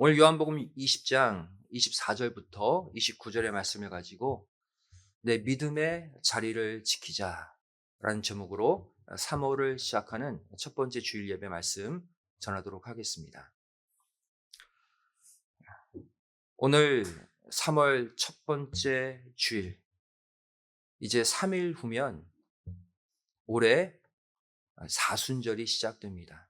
오늘 요한복음 20장 24절부터 29절의 말씀을 가지고 내 믿음의 자리를 지키자라는 제목으로 3월을 시작하는 첫 번째 주일 예배 말씀 전하도록 하겠습니다. 오늘 3월 첫 번째 주일, 이제 3일 후면 올해 사순절이 시작됩니다.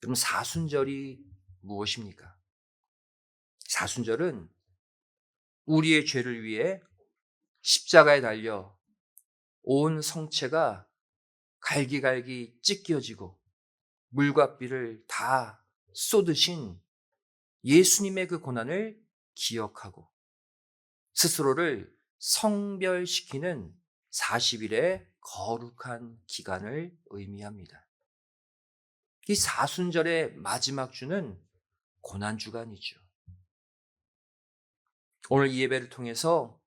그럼 사순절이 무엇입니까? 사순절은 우리의 죄를 위해 십자가에 달려 온 성체가 갈기갈기 찢겨지고 물과 피를 다 쏟으신 예수님의 그 고난을 기억하고 스스로를 성별시키는 40일의 거룩한 기간을 의미합니다. 이 사순절의 마지막 주는 고난주간이죠. 오늘 이 예배를 통해서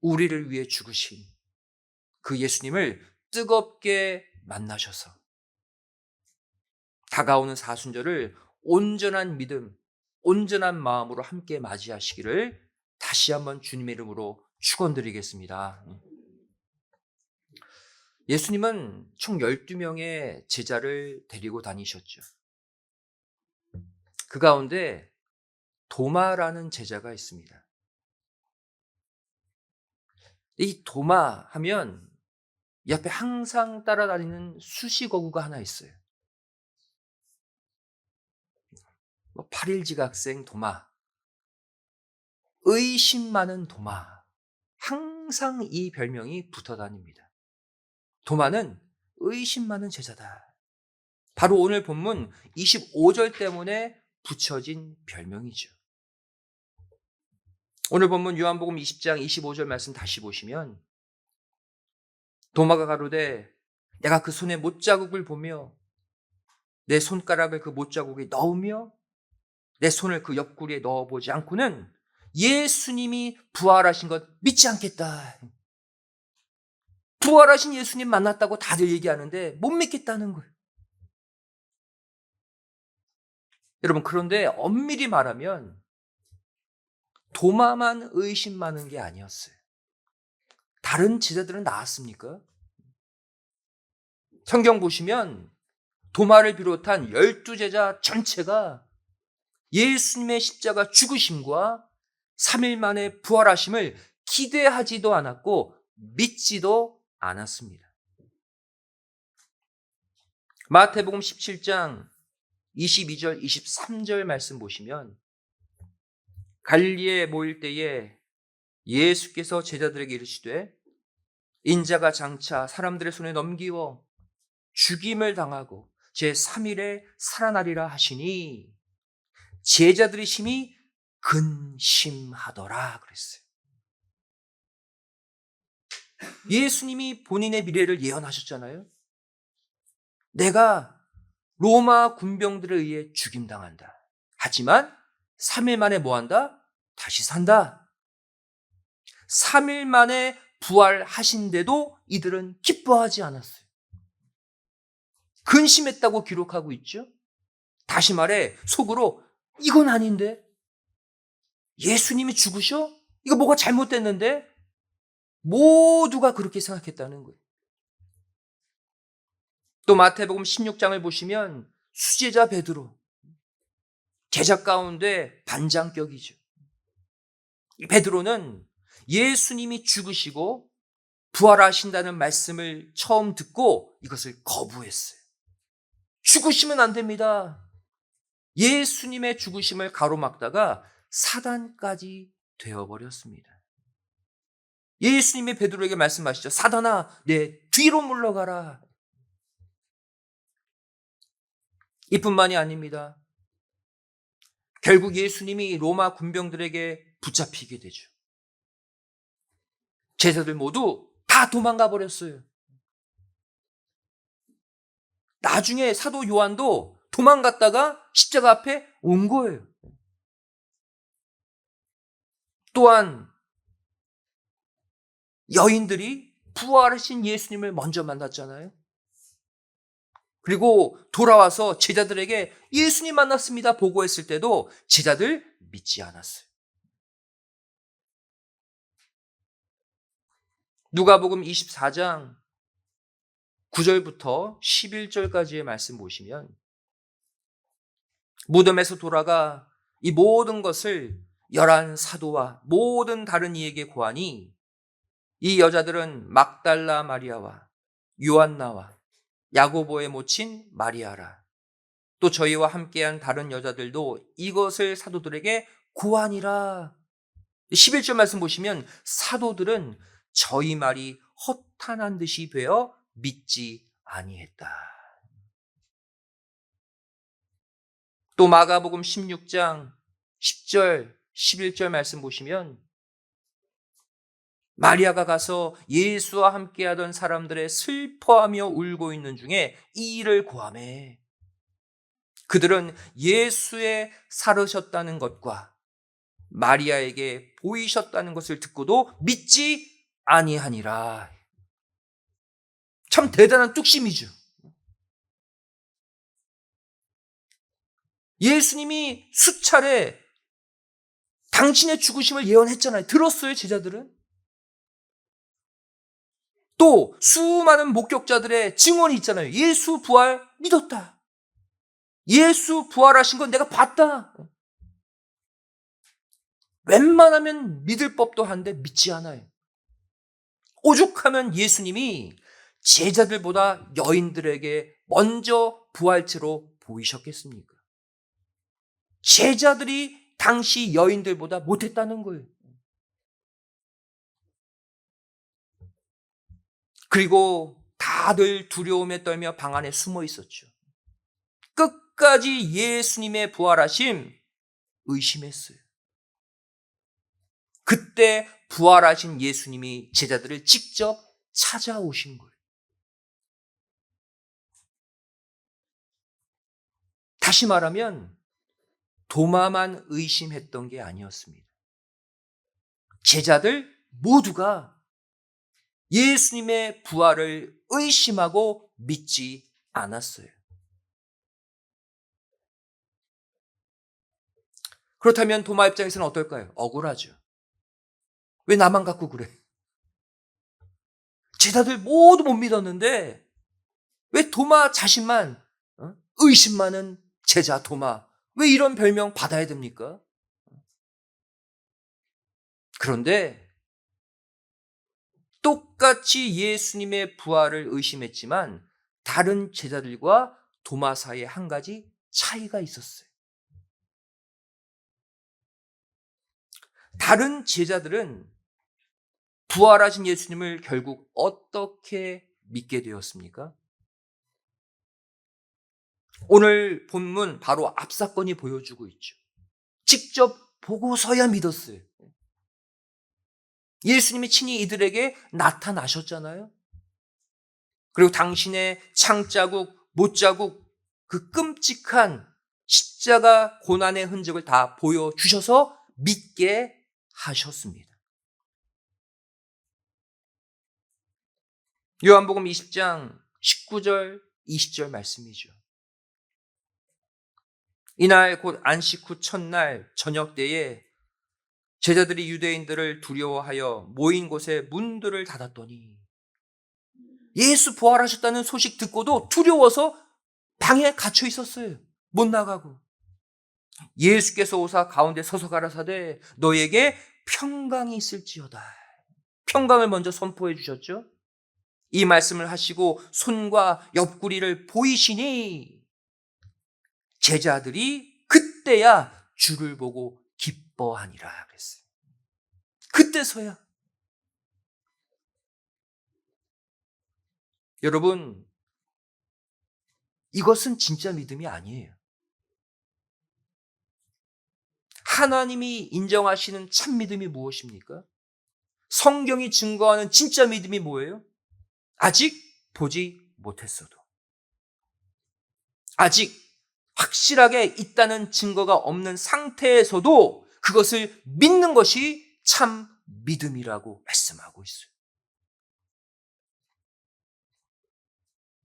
우리를 위해 죽으신 그 예수님을 뜨겁게 만나셔서 다가오는 사순절을 온전한 믿음, 온전한 마음으로 함께 맞이하시기를 다시 한번 주님의 이름으로 축원드리겠습니다. 예수님은 총 12명의 제자를 데리고 다니셨죠. 그 가운데 도마라는 제자가 있습니다. 이 도마 하면 이 앞에 항상 따라다니는 수식어구가 하나 있어요. 8일지각생 도마, 의심 많은 도마, 항상 이 별명이 붙어 다닙니다. 도마는 의심 많은 제자다. 바로 오늘 본문 25절 때문에 붙여진 별명이죠. 오늘 본문 요한복음 20장 25절 말씀 다시 보시면 도마가 가로되 내가 그 손에 못자국을 보며 내 손가락을 그 못자국에 넣으며 내 손을 그 옆구리에 넣어보지 않고는 예수님이 부활하신 것 믿지 않겠다. 부활하신 예수님 만났다고 다들 얘기하는데 못 믿겠다는 거예요. 여러분, 그런데 엄밀히 말하면 도마만 의심 많은 게 아니었어요. 다른 제자들은 나았습니까? 성경 보시면 도마를 비롯한 12제자 전체가 예수님의 십자가 죽으심과 3일 만에 부활하심을 기대하지도 않았고 믿지도 않았습니다. 마태복음 17장 22절 23절 말씀 보시면 갈릴리에 모일 때에 예수께서 제자들에게 이르시되 인자가 장차 사람들의 손에 넘기워 죽임을 당하고 제3일에 살아나리라 하시니 제자들의 심히 근심하더라 그랬어요. 예수님이 본인의 미래를 예언하셨잖아요. 내가 로마 군병들에 의해 죽임당한다. 하지만 3일 만에 뭐한다? 다시 산다. 3일 만에 부활하신데도 이들은 기뻐하지 않았어요. 근심했다고 기록하고 있죠. 다시 말해 속으로 이건 아닌데? 예수님이 죽으셔? 이거 뭐가 잘못됐는데? 모두가 그렇게 생각했다는 거예요. 또 마태복음 16장을 보시면 수제자 베드로, 제자 가운데 반장격이죠. 이 베드로는 예수님이 죽으시고 부활하신다는 말씀을 처음 듣고 이것을 거부했어요. 죽으시면 안 됩니다. 예수님의 죽으심을 가로막다가 사단까지 되어버렸습니다. 예수님이 베드로에게 말씀하시죠. 사단아, 내 뒤로 물러가라. 이뿐만이 아닙니다. 결국 예수님이 로마 군병들에게 붙잡히게 되죠. 제자들 모두 다 도망가 버렸어요. 나중에 사도 요한도 도망갔다가 십자가 앞에 온 거예요. 또한 여인들이 부활하신 예수님을 먼저 만났잖아요. 그리고 돌아와서 제자들에게 예수님 만났습니다 보고했을 때도 제자들 믿지 않았어요. 누가복음 24장 9절부터 11절까지의 말씀 보시면 무덤에서 돌아가 이 모든 것을 11 사도와 모든 다른 이에게 고하니 이 여자들은 막달라 마리아와 요한나와 야고보의 모친 마리아라. 또 저희와 함께한 다른 여자들도 이것을 사도들에게 고하니라. 11절 말씀 보시면 사도들은 저희 말이 허탄한 듯이 되어 믿지 아니했다. 또 마가복음 16장 10절, 11절 말씀 보시면 마리아가 가서 예수와 함께하던 사람들의 슬퍼하며 울고 있는 중에 이 일을 고하매 그들은 예수의 살으셨다는 것과 마리아에게 보이셨다는 것을 듣고도 믿지 아니하니라. 참 대단한 뚝심이죠. 예수님이 수차례 당신의 죽으심을 예언했잖아요. 들었어요, 제자들은? 또 수많은 목격자들의 증언이 있잖아요. 예수 부활 믿었다. 예수 부활하신 건 내가 봤다. 웬만하면 믿을 법도 한데 믿지 않아요. 오죽하면 예수님이 제자들보다 여인들에게 먼저 부활체로 보이셨겠습니까? 제자들이 당시 여인들보다 못했다는 거예요. 그리고 다들 두려움에 떨며 방 안에 숨어 있었죠. 끝까지 예수님의 부활하심 의심했어요. 그때 부활하신 예수님이 제자들을 직접 찾아오신 거예요. 다시 말하면 도마만 의심했던 게 아니었습니다. 제자들 모두가 예수님의 부활을 의심하고 믿지 않았어요. 그렇다면 도마 입장에서는 어떨까요? 억울하죠. 왜 나만 갖고 그래? 제자들 모두 못 믿었는데 왜 도마 자신만 의심 많은 제자 도마 왜 이런 별명 받아야 됩니까? 그런데 똑같이 예수님의 부활을 의심했지만 다른 제자들과 도마 사이에 한 가지 차이가 있었어요. 다른 제자들은 부활하신 예수님을 결국 어떻게 믿게 되었습니까? 오늘 본문 바로 앞사건이 보여주고 있죠. 직접 보고서야 믿었어요. 예수님이 친히 이들에게 나타나셨잖아요. 그리고 당신의 창자국, 못자국, 그 끔찍한 십자가 고난의 흔적을 다 보여주셔서 믿게 하셨습니다. 요한복음 20장 19절, 20절 말씀이죠. 이날 곧 안식 후 첫날 저녁 때에 제자들이 유대인들을 두려워하여 모인 곳에 문들을 닫았더니 예수 부활하셨다는 소식 듣고도 두려워서 방에 갇혀 있었어요. 못 나가고. 예수께서 오사 가운데 서서 가라사대 너에게 평강이 있을지어다. 평강을 먼저 선포해 주셨죠. 이 말씀을 하시고 손과 옆구리를 보이시니 제자들이 그때야 주를 보고 기뻐하니라 그랬어요. 그때서야. 여러분, 이것은 진짜 믿음이 아니에요. 하나님이 인정하시는 참 믿음이 무엇입니까? 성경이 증거하는 진짜 믿음이 뭐예요? 아직 보지 못했어도, 아직 확실하게 있다는 증거가 없는 상태에서도 그것을 믿는 것이 참 믿음이라고 말씀하고 있어요.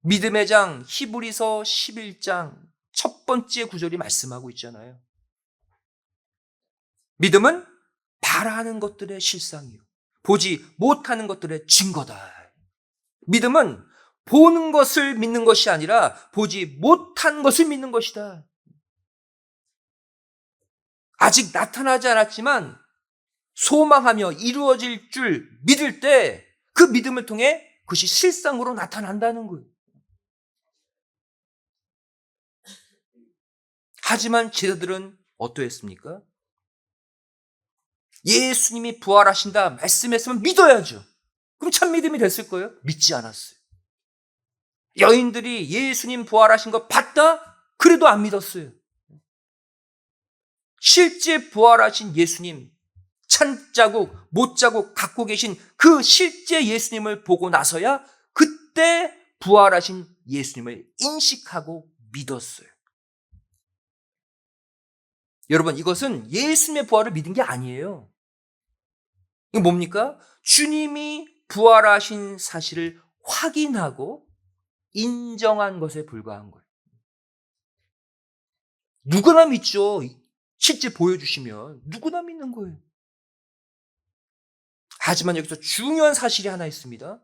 믿음의 장 히브리서 11장 첫 번째 구절이 말씀하고 있잖아요. 믿음은 바라는 것들의 실상이요 보지 못하는 것들의 증거다. 믿음은 보는 것을 믿는 것이 아니라 보지 못한 것을 믿는 것이다. 아직 나타나지 않았지만 소망하며 이루어질 줄 믿을 때 그 믿음을 통해 그것이 실상으로 나타난다는 거예요. 하지만 제자들은 어떠했습니까? 예수님이 부활하신다 말씀했으면 믿어야죠. 그럼 참 믿음이 됐을 거예요? 믿지 않았어요. 여인들이 예수님 부활하신 거 봤다? 그래도 안 믿었어요. 실제 부활하신 예수님, 찬자국, 못자국 갖고 계신 그 실제 예수님을 보고 나서야 그때 부활하신 예수님을 인식하고 믿었어요. 여러분, 이것은 예수님의 부활을 믿은 게 아니에요. 이게 뭡니까? 주님이 부활하신 사실을 확인하고 인정한 것에 불과한 거예요. 누구나 믿죠. 실제 보여주시면 누구나 믿는 거예요. 하지만 여기서 중요한 사실이 하나 있습니다.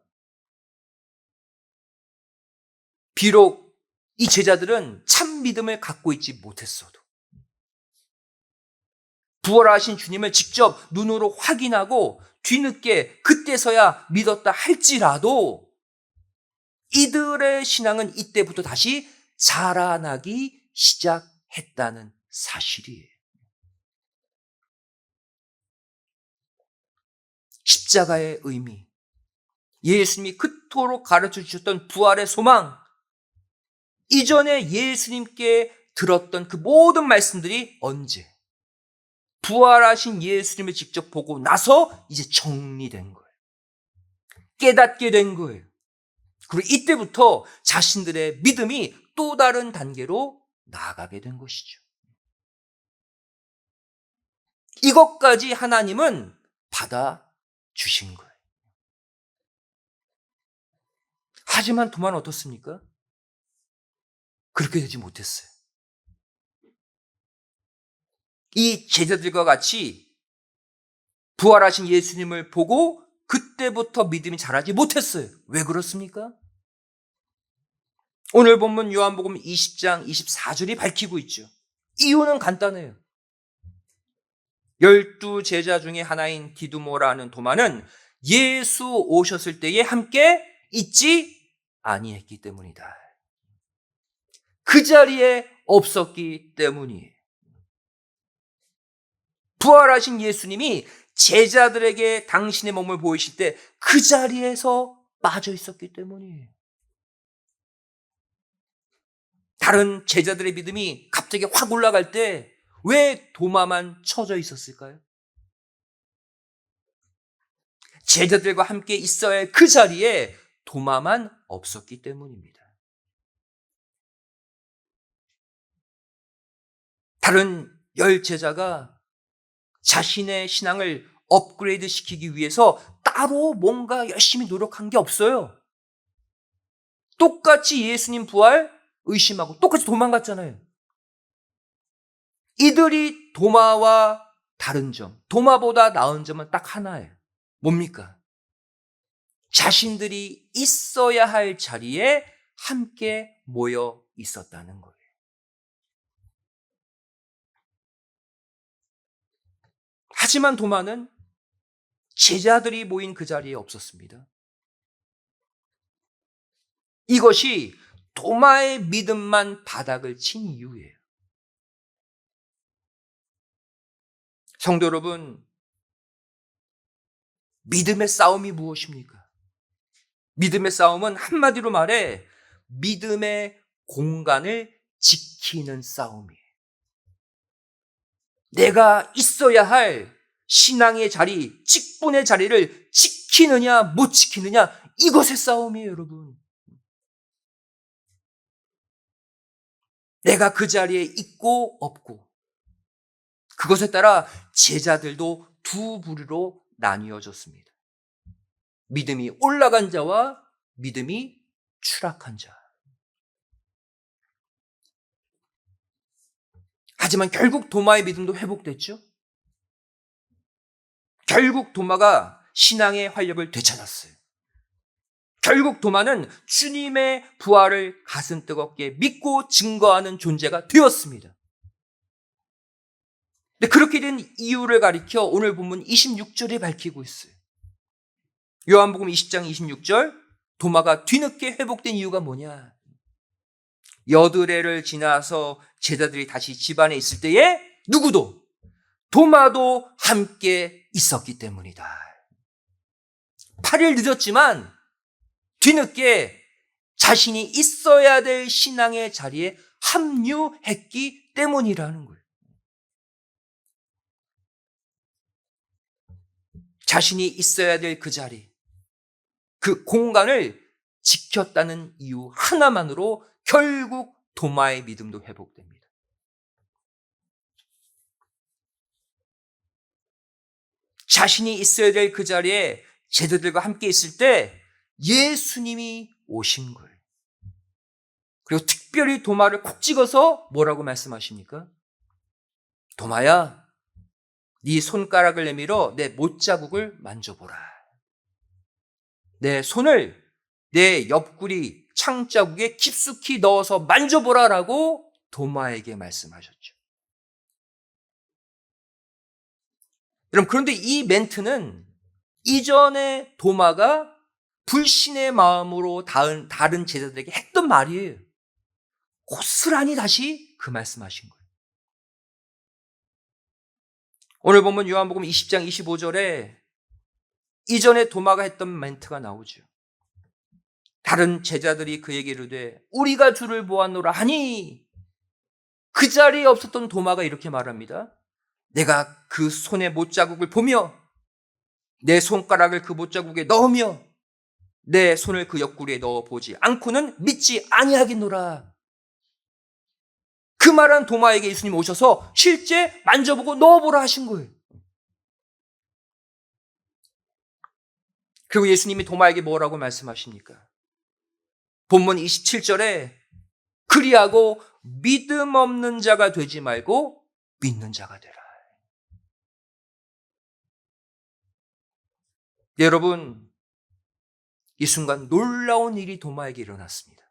비록 이 제자들은 참 믿음을 갖고 있지 못했어도 부활하신 주님을 직접 눈으로 확인하고 뒤늦게 그때서야 믿었다 할지라도 이들의 신앙은 이때부터 다시 자라나기 시작했다는 사실이에요. 십자가의 의미, 예수님이 그토록 가르쳐 주셨던 부활의 소망, 이전에 예수님께 들었던 그 모든 말씀들이 언제? 부활하신 예수님을 직접 보고 나서 이제 정리된 거예요. 깨닫게 된 거예요. 그리고 이때부터 자신들의 믿음이 또 다른 단계로 나아가게 된 것이죠. 이것까지 하나님은 받아주신 거예요. 하지만 도마는 어떻습니까? 그렇게 되지 못했어요. 이 제자들과 같이 부활하신 예수님을 보고 그때부터 믿음이 자라지 못했어요. 왜 그렇습니까? 오늘 본문 요한복음 20장 24절이 밝히고 있죠. 이유는 간단해요. 12제자 중에 하나인 디두모라는 도마는 예수 오셨을 때에 함께 있지 아니했기 때문이다. 그 자리에 없었기 때문이에요. 부활하신 예수님이 제자들에게 당신의 몸을 보이실 때 그 자리에서 빠져 있었기 때문이에요. 다른 제자들의 믿음이 갑자기 확 올라갈 때 왜 도마만 처져 있었을까요? 제자들과 함께 있어야 할 그 자리에 도마만 없었기 때문입니다. 다른 10제자가 자신의 신앙을 업그레이드 시키기 위해서 따로 뭔가 열심히 노력한 게 없어요. 똑같이 예수님 부활 의심하고 똑같이 도망갔잖아요. 이들이 도마와 다른 점, 도마보다 나은 점은 딱 하나예요. 뭡니까? 자신들이 있어야 할 자리에 함께 모여 있었다는 거예요. 하지만 도마는 제자들이 모인 그 자리에 없었습니다. 이것이 도마의 믿음만 바닥을 친 이유예요. 성도 여러분, 믿음의 싸움이 무엇입니까? 믿음의 싸움은 한마디로 말해 믿음의 공간을 지키는 싸움이에요. 내가 있어야 할 신앙의 자리, 직분의 자리를 지키느냐 못 지키느냐, 이것의 싸움이에요, 여러분. 내가 그 자리에 있고 없고, 그것에 따라 제자들도 두 부류로 나뉘어졌습니다. 믿음이 올라간 자와 믿음이 추락한 자. 하지만 결국 도마의 믿음도 회복됐죠. 결국 도마가 신앙의 활력을 되찾았어요. 결국 도마는 주님의 부활을 가슴 뜨겁게 믿고 증거하는 존재가 되었습니다. 근데 그렇게 된 이유를 가리켜 오늘 본문 26절에 밝히고 있어요. 요한복음 20장 26절, 도마가 뒤늦게 회복된 이유가 뭐냐? 여드레를 지나서 제자들이 다시 집안에 있을 때에 누구도, 도마도 함께 있었기 때문이다. 8일 늦었지만 뒤늦게 자신이 있어야 될 신앙의 자리에 합류했기 때문이라는 거예요. 자신이 있어야 될 그 자리, 그 공간을 지켰다는 이유 하나만으로 결국 도마의 믿음도 회복됩니다. 자신이 있어야 될 그 자리에 제자들과 함께 있을 때 예수님이 오신 거예요. 그리고 특별히 도마를 콕 찍어서 뭐라고 말씀하십니까? 도마야, 네 손가락을 내밀어 내 못자국을 만져보라. 내 손을 내 옆구리 창자국에 깊숙이 넣어서 만져보라라고 도마에게 말씀하셨죠. 여러분, 그런데 이 멘트는 이전에 도마가 불신의 마음으로 다른 제자들에게 했던 말이에요. 고스란히 다시 그 말씀하신 거예요. 오늘 보면 요한복음 20장 25절에 이전에 도마가 했던 멘트가 나오죠. 다른 제자들이 그에게 이르되 우리가 주를 보았노라 하니, 그 자리에 없었던 도마가 이렇게 말합니다. 내가 그 손의 못자국을 보며 내 손가락을 그 못자국에 넣으며 내 손을 그 옆구리에 넣어보지 않고는 믿지 아니하겠노라. 그 말한 도마에게 예수님 오셔서 실제 만져보고 넣어보라 하신 거예요. 그리고 예수님이 도마에게 뭐라고 말씀하십니까? 본문 27절에 그리하고 믿음 없는 자가 되지 말고 믿는 자가 되라. 여러분, 이 순간 놀라운 일이 도마에게 일어났습니다.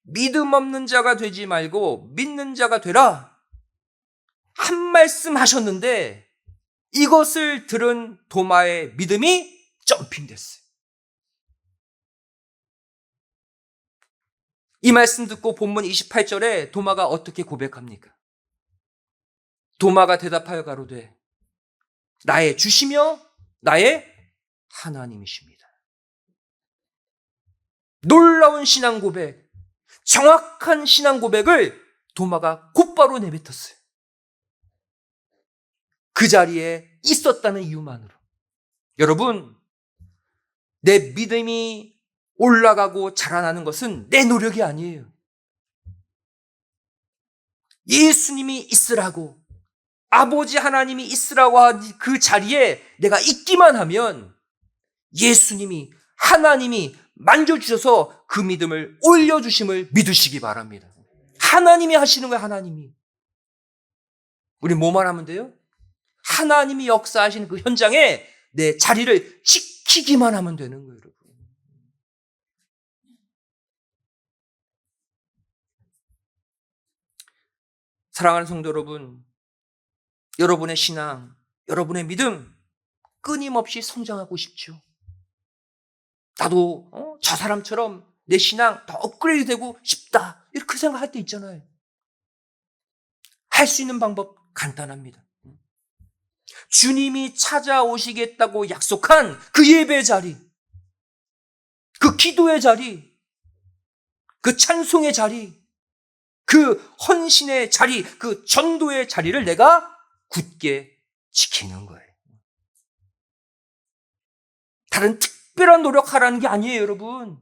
믿음 없는 자가 되지 말고 믿는 자가 되라, 한 말씀 하셨는데 이것을 들은 도마의 믿음이 점핑됐어요. 이 말씀 듣고 본문 28절에 도마가 어떻게 고백합니까? 도마가 대답하여 가로되 나의 주시며 나의 하나님이십니다. 놀라운 신앙 고백, 정확한 신앙 고백을 도마가 곧바로 내뱉었어요. 그 자리에 있었다는 이유만으로. 여러분, 내 믿음이 올라가고 자라나는 것은 내 노력이 아니에요. 예수님이 있으라고, 아버지 하나님이 있으라고 한 그 자리에 내가 있기만 하면 예수님이, 하나님이 만져주셔서 그 믿음을 올려주심을 믿으시기 바랍니다. 하나님이 하시는 거예요, 하나님이. 우리 뭐만 하면 돼요? 하나님이 역사하시는 그 현장에 내 자리를 지키기만 하면 되는 거예요, 여러분. 사랑하는 성도 여러분, 여러분의 신앙, 여러분의 믿음 끊임없이 성장하고 싶죠. 나도 저 사람처럼 내 신앙 더 업그레이드 되고 싶다, 이렇게 생각할 때 있잖아요. 할 수 있는 방법 간단합니다. 주님이 찾아오시겠다고 약속한 그 예배 자리, 그 기도의 자리, 그 찬송의 자리, 그 헌신의 자리, 그 전도의 자리를 내가 굳게 지키는 거예요. 다른 특별한 노력하라는 게 아니에요, 여러분.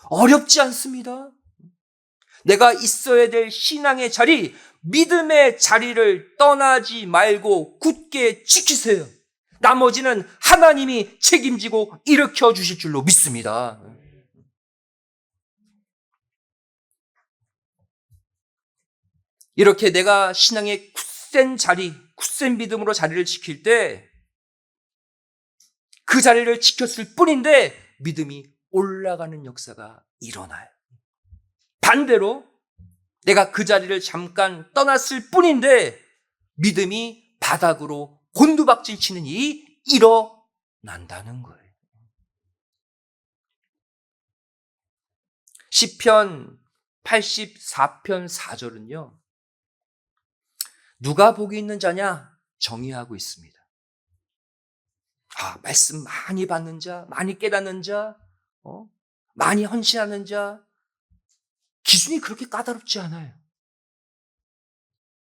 어렵지 않습니다. 내가 있어야 될 신앙의 자리, 믿음의 자리를 떠나지 말고 굳게 지키세요. 나머지는 하나님이 책임지고 일으켜 주실 줄로 믿습니다. 이렇게 내가 신앙의 굳센 자리, 굳센 믿음으로 자리를 지킬 때 그 자리를 지켰을 뿐인데 믿음이 올라가는 역사가 일어나요. 반대로 내가 그 자리를 잠깐 떠났을 뿐인데 믿음이 바닥으로 곤두박질 치는 일이 일어난다는 거예요. 시편 84편 4절은요. 누가 복이 있는 자냐? 정의하고 있습니다. 말씀 많이 받는 자, 많이 깨닫는 자, 많이 헌신하는 자, 기준이 그렇게 까다롭지 않아요.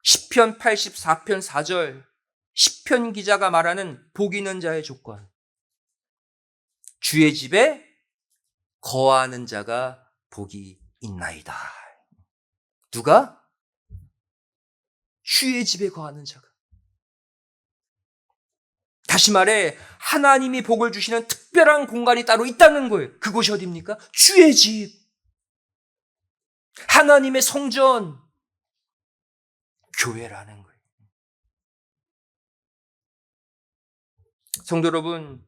시편 84편 4절, 시편 기자가 말하는 복 있는 자의 조건. 주의 집에 거하는 자가 복이 있나이다. 누가? 주의 집에 거하는 자가. 다시 말해 하나님이 복을 주시는 특별한 공간이 따로 있다는 거예요. 그곳이 어디입니까? 주의 집. 하나님의 성전. 교회라는 거예요. 성도 여러분,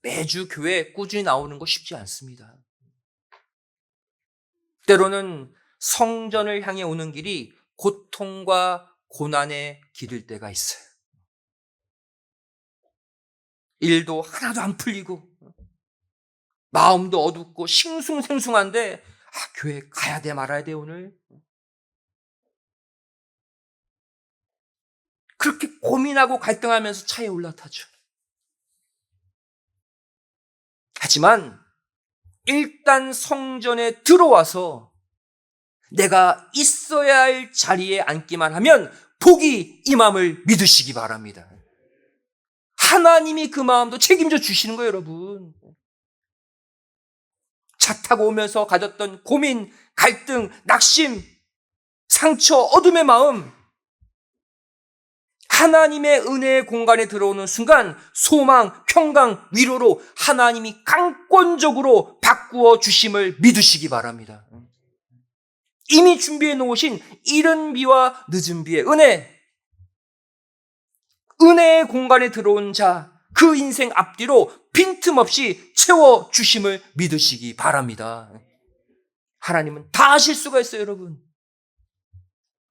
매주 교회에 꾸준히 나오는 거 쉽지 않습니다. 때로는 성전을 향해 오는 길이 고통과 고난의 길일 때가 있어요. 일도 하나도 안 풀리고 마음도 어둡고 싱숭생숭한데 교회 가야 돼 말아야 돼 오늘? 그렇게 고민하고 갈등하면서 차에 올라타죠. 하지만 일단 성전에 들어와서 내가 있어야 할 자리에 앉기만 하면 복이 임함을 믿으시기 바랍니다. 하나님이 그 마음도 책임져 주시는 거예요, 여러분. 차 타고 오면서 가졌던 고민, 갈등, 낙심, 상처, 어둠의 마음, 하나님의 은혜의 공간에 들어오는 순간 소망, 평강, 위로로 하나님이 강권적으로 바꾸어 주심을 믿으시기 바랍니다. 이미 준비해 놓으신 이른 비와 늦은 비의 은혜의 공간에 들어온 자, 그 인생 앞뒤로 빈틈없이 채워 주심을 믿으시기 바랍니다. 하나님은 다 아실 수가 있어요, 여러분.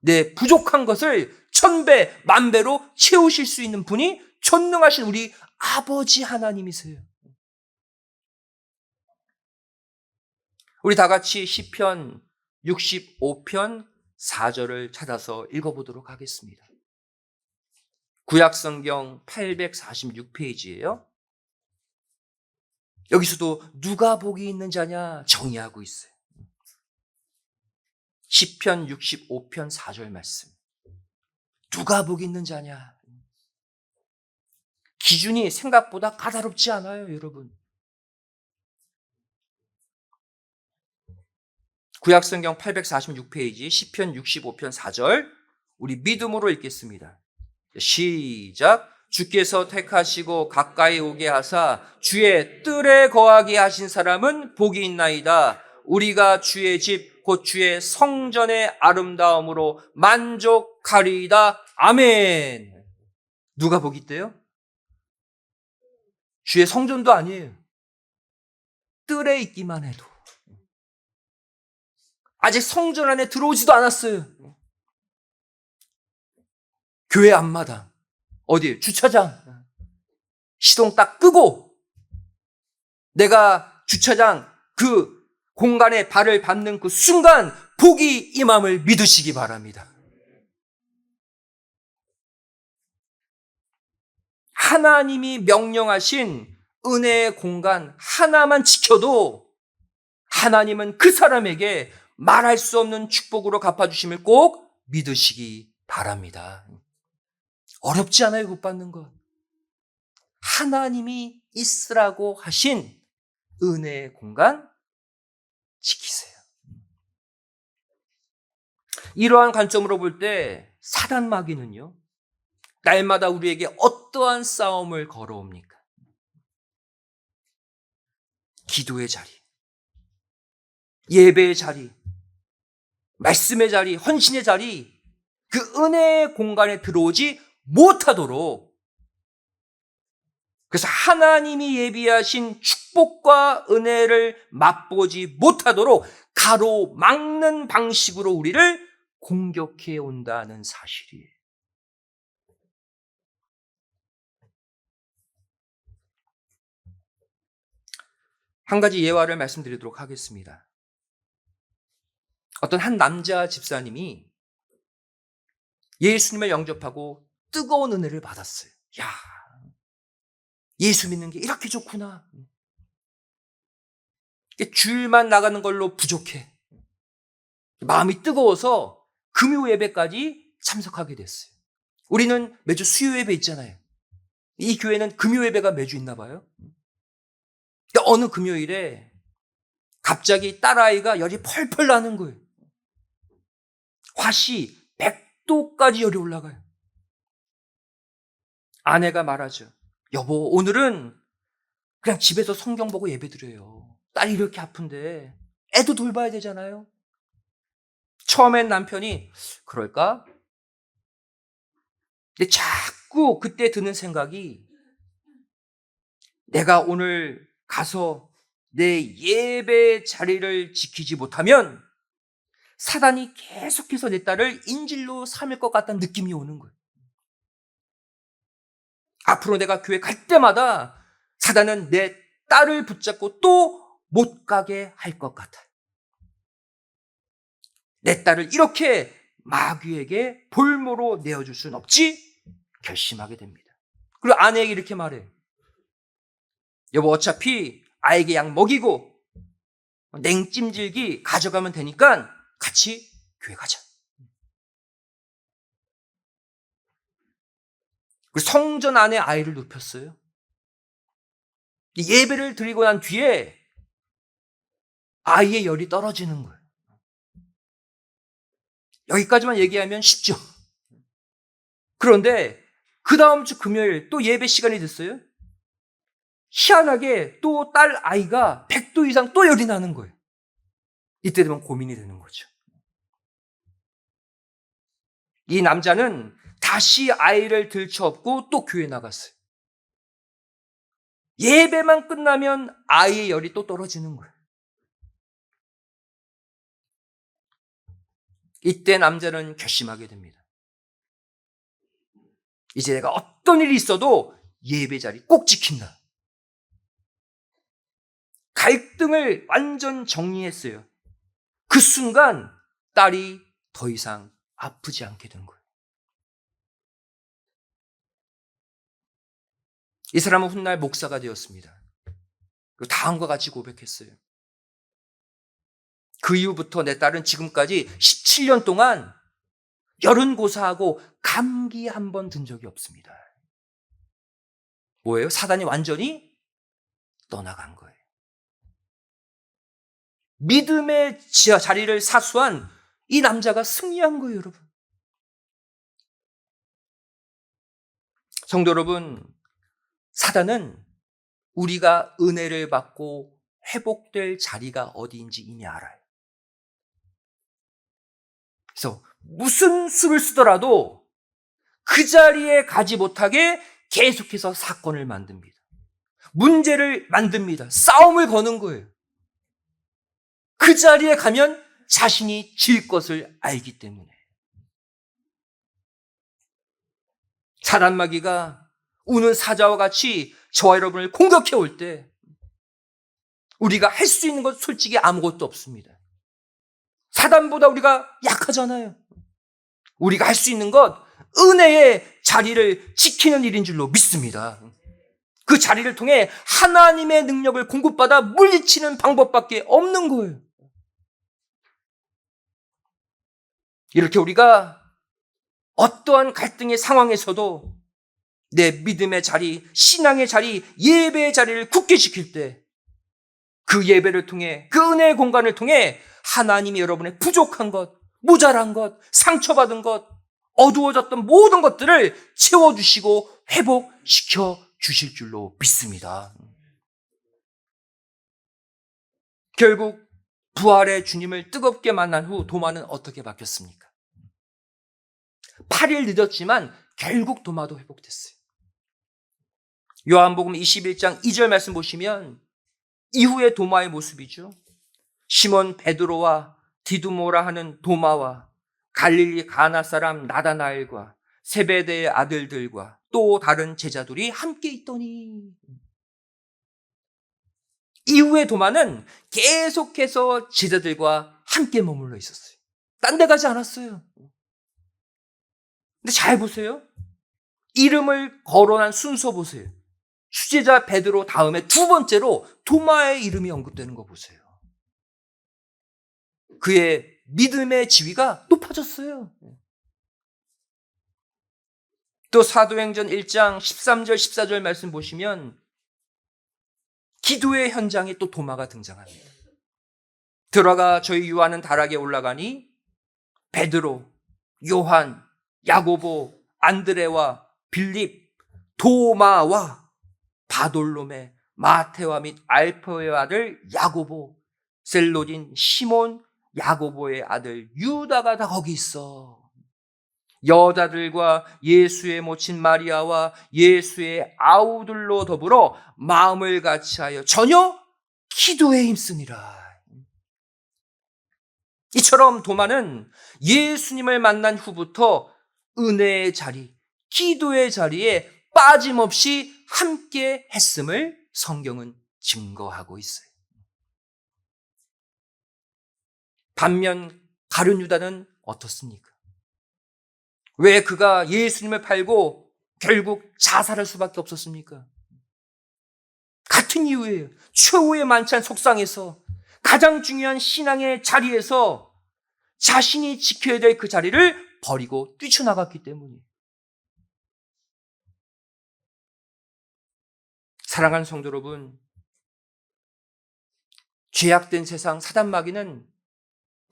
내 부족한 것을 1000배, 10,000배로 채우실 수 있는 분이 전능하신 우리 아버지 하나님이세요. 우리 다 같이 시편 65편 4절을 찾아서 읽어보도록 하겠습니다. 구약성경 846페이지예요. 여기서도 누가 복이 있는 자냐 정의하고 있어요. 시편 65편 4절 말씀. 누가 복이 있는 자냐? 기준이 생각보다 까다롭지 않아요, 여러분. 구약성경 846페이지 시편 65편 4절 우리 믿음으로 읽겠습니다. 시작. 주께서 택하시고 가까이 오게 하사 주의 뜰에 거하게 하신 사람은 복이 있나이다. 우리가 주의 집 곧 주의 성전의 아름다움으로 만족하리이다. 아멘. 누가 복이 있대요? 주의 성전도 아니에요. 뜰에 있기만 해도. 아직 성전 안에 들어오지도 않았어요. 교회 앞마당, 어디 주차장, 시동 딱 끄고 내가 주차장 그 공간에 발을 밟는 그 순간 복이 임함을 믿으시기 바랍니다. 하나님이 명령하신 은혜의 공간 하나만 지켜도 하나님은 그 사람에게 말할 수 없는 축복으로 갚아주심을 꼭 믿으시기 바랍니다. 어렵지 않아요, 못 받는 것. 하나님이 있으라고 하신 은혜의 공간 지키세요. 이러한 관점으로 볼 때 사단 마귀는요, 날마다 우리에게 어떠한 싸움을 걸어옵니까? 기도의 자리, 예배의 자리, 말씀의 자리, 헌신의 자리, 그 은혜의 공간에 들어오지 못하도록, 그래서 하나님이 예비하신 축복과 은혜를 맛보지 못하도록 가로막는 방식으로 우리를 공격해 온다는 사실이에요. 한 가지 예화를 말씀드리도록 하겠습니다. 어떤 한 남자 집사님이 예수님을 영접하고 뜨거운 은혜를 받았어요. 야, 예수 믿는 게 이렇게 좋구나. 주일만 나가는 걸로 부족해. 마음이 뜨거워서 금요 예배까지 참석하게 됐어요. 우리는 매주 수요 예배 있잖아요. 이 교회는 금요 예배가 매주 있나 봐요. 어느 금요일에 갑자기 딸아이가 열이 펄펄 나는 거예요. 화씨 100도까지 열이 올라가요. 아내가 말하죠. 여보, 오늘은 그냥 집에서 성경 보고 예배 드려요. 딸이 이렇게 아픈데 애도 돌봐야 되잖아요. 처음엔 남편이 그럴까? 근데 자꾸 그때 드는 생각이, 내가 오늘 가서 내 예배 자리를 지키지 못하면 사단이 계속해서 내 딸을 인질로 삼을 것 같다는 느낌이 오는 거예요. 앞으로 내가 교회 갈 때마다 사단은 내 딸을 붙잡고 또 못 가게 할 것 같아요. 내 딸을 이렇게 마귀에게 볼모로 내어줄 수는 없지 결심하게 됩니다. 그리고 아내에게 이렇게 말해요. 여보, 어차피 아이에게 약 먹이고 냉찜질기 가져가면 되니까 같이 교회 가자. 그리고 성전 안에 아이를 눕혔어요. 예배를 드리고 난 뒤에 아이의 열이 떨어지는 거예요. 여기까지만 얘기하면 쉽죠. 그런데 그 다음 주 금요일 또 예배 시간이 됐어요. 희한하게 또 딸 아이가 100도 이상 또 열이 나는 거예요. 이때 되면 고민이 되는 거죠. 이 남자는 다시 아이를 들쳐업고 또 교회 나갔어요. 예배만 끝나면 아이의 열이 또 떨어지는 거예요. 이때 남자는 결심하게 됩니다. 이제 내가 어떤 일이 있어도 예배 자리 꼭 지킨다. 갈등을 완전 정리했어요. 그 순간 딸이 더 이상 아프지 않게 된 거예요. 이 사람은 훗날 목사가 되었습니다. 그리고 다음과 같이 고백했어요. 그 이후부터 내 딸은 지금까지 17년 동안 열은 고사하고 감기 한 번 든 적이 없습니다. 뭐예요? 사단이 완전히 떠나간 거예요. 믿음의 자리를 사수한 이 남자가 승리한 거예요, 여러분. 성도 여러분, 사단은 우리가 은혜를 받고 회복될 자리가 어디인지 이미 알아요. 그래서 무슨 수를 쓰더라도 그 자리에 가지 못하게 계속해서 사건을 만듭니다. 문제를 만듭니다. 싸움을 거는 거예요. 그 자리에 가면 자신이 질 것을 알기 때문에. 사단마귀가 우는 사자와 같이 저와 여러분을 공격해 올 때 우리가 할 수 있는 건 솔직히 아무것도 없습니다. 사단보다 우리가 약하잖아요. 우리가 할 수 있는 것 은혜의 자리를 지키는 일인 줄로 믿습니다. 그 자리를 통해 하나님의 능력을 공급받아 물리치는 방법밖에 없는 거예요. 이렇게 우리가 어떠한 갈등의 상황에서도 내 믿음의 자리, 신앙의 자리, 예배의 자리를 굳게 지킬 때 그 예배를 통해, 그 은혜의 공간을 통해 하나님이 여러분의 부족한 것, 모자란 것, 상처받은 것, 어두워졌던 모든 것들을 채워주시고 회복시켜 주실 줄로 믿습니다. 결국 부활의 주님을 뜨겁게 만난 후 도마는 어떻게 바뀌었습니까? 8일 늦었지만 결국 도마도 회복됐어요. 요한복음 21장 2절 말씀 보시면 이후의 도마의 모습이죠. 시몬 베드로와 디두모라 하는 도마와 갈릴리 가나 사람 나다나엘과 세베대의 아들들과 또 다른 제자들이 함께 있더니, 이후의 도마는 계속해서 제자들과 함께 머물러 있었어요. 딴 데 가지 않았어요. 근데 잘 보세요. 이름을 거론한 순서 보세요. 수제자 베드로 다음에 두 번째로 도마의 이름이 언급되는 거 보세요. 그의 믿음의 지위가 높아졌어요. 또 사도행전 1장 13절 14절 말씀 보시면 기도의 현장에 또 도마가 등장합니다. 들어가 저희 유하는 다락에 올라가니 베드로, 요한, 야고보, 안드레와 빌립, 도마와 바돌로메, 마테와 및 알페오의 아들 야고보, 셀로딘, 시몬, 야고보의 아들 유다가 다 거기 있어. 여자들과 예수의 모친 마리아와 예수의 아우들로 더불어 마음을 같이하여 전혀 기도에 힘쓰니라. 이처럼 도마는 예수님을 만난 후부터 은혜의 자리, 기도의 자리에 빠짐없이 함께 했음을 성경은 증거하고 있어요. 반면 가룟 유다는 어떻습니까? 왜 그가 예수님을 팔고 결국 자살할 수밖에 없었습니까? 같은 이유예요. 최후의 만찬 속상에서 가장 중요한 신앙의 자리에서 자신이 지켜야 될 그 자리를 버리고 뛰쳐나갔기 때문이에요. 사랑하는 성도 여러분, 죄악된 세상 사단마귀는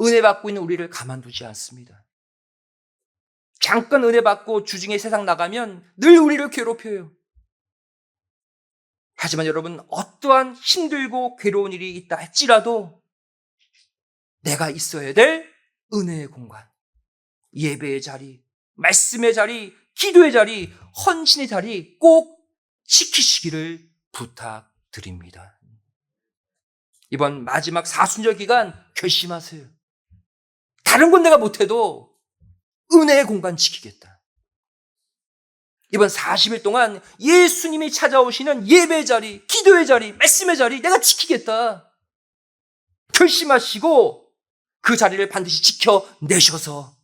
은혜 받고 있는 우리를 가만두지 않습니다. 잠깐 은혜 받고 주중에 세상 나가면 늘 우리를 괴롭혀요. 하지만 여러분, 어떠한 힘들고 괴로운 일이 있다 할지라도 내가 있어야 될 은혜의 공간, 예배의 자리, 말씀의 자리, 기도의 자리, 헌신의 자리 꼭 지키시기를 부탁드립니다. 이번 마지막 사순절 기간 결심하세요. 다른 건 내가 못해도 은혜의 공간 지키겠다. 이번 40일 동안 예수님이 찾아오시는 예배의 자리, 기도의 자리, 말씀의 자리 내가 지키겠다. 결심하시고 그 자리를 반드시 지켜내셔서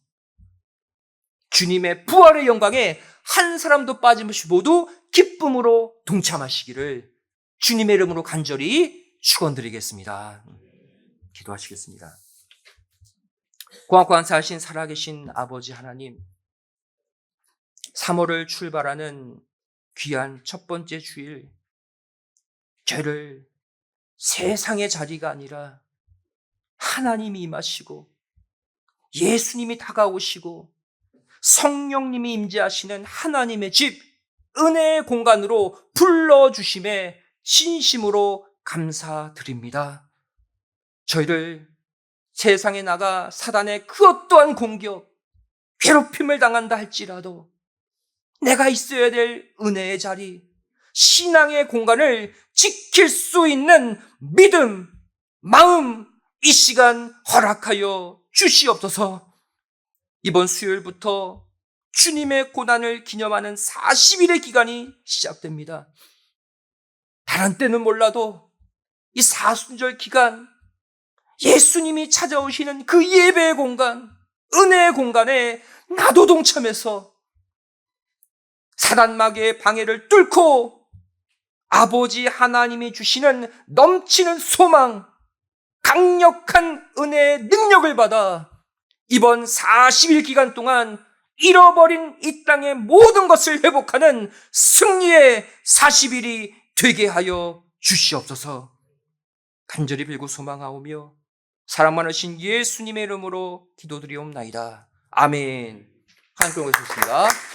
주님의 부활의 영광에 한 사람도 빠짐없이 모두 기쁨으로 동참하시기를 주님의 이름으로 간절히 축원드리겠습니다. 기도하시겠습니다. 고맙고 감사하신 살아계신 아버지 하나님, 3월을 출발하는 귀한 첫 번째 주일, 저를 세상의 자리가 아니라 하나님이 임하시고 예수님이 다가오시고 성령님이 임재하시는 하나님의 집, 은혜의 공간으로 불러주심에 진심으로 감사드립니다. 저희를 세상에 나가 사단의 그 어떠한 공격, 괴롭힘을 당한다 할지라도 내가 있어야 될 은혜의 자리, 신앙의 공간을 지킬 수 있는 믿음, 마음, 이 시간 허락하여 주시옵소서. 이번 수요일부터 주님의 고난을 기념하는 40일의 기간이 시작됩니다. 다른 때는 몰라도 이 사순절 기간, 예수님이 찾아오시는 그 예배의 공간, 은혜의 공간에 나도 동참해서 사단마귀의 방해를 뚫고 아버지 하나님이 주시는 넘치는 소망, 강력한 은혜의 능력을 받아 이번 40일 기간 동안 잃어버린 이 땅의 모든 것을 회복하는 승리의 40일이 되게 하여 주시옵소서. 간절히 빌고 소망하오며 사랑 많으신 예수님의 이름으로 기도드리옵나이다. 아멘. 하나님께 영광 드리겠습니다.